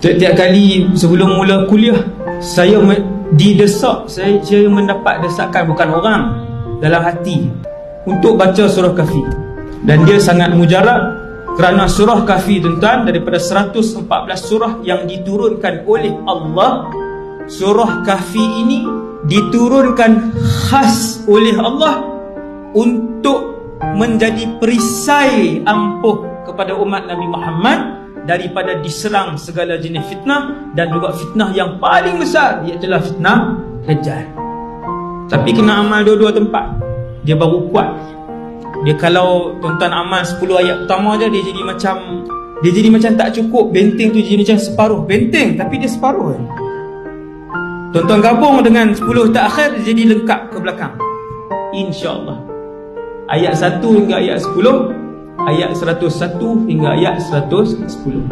Tiap-tiap kali sebelum mula kuliah, saya didesak, saya mendapat desakan, bukan orang, dalam hati, untuk baca surah Kahfi. Dan dia sangat mujarab, kerana surah Kahfi, tuan-tuan, daripada 114 surah yang diturunkan oleh Allah, surah Kahfi ini diturunkan khas oleh Allah untuk menjadi perisai ampuh kepada umat Nabi Muhammad daripada diserang segala jenis fitnah, dan juga fitnah yang paling besar, iaitu fitnah Dajjal. Tapi kena amal dua-dua tempat, dia baru kuat. Dia kalau tuan-tuan amal 10 ayat pertama je, dia jadi macam tak cukup. Benteng tu jadi macam separuh benteng, tapi dia separuh je. Tuan-tuan gabung dengan 10 tak akhir, dia jadi lengkap ke belakang, insya-Allah. Ayat 1 hingga ayat 10, ayat 101 hingga ayat 110.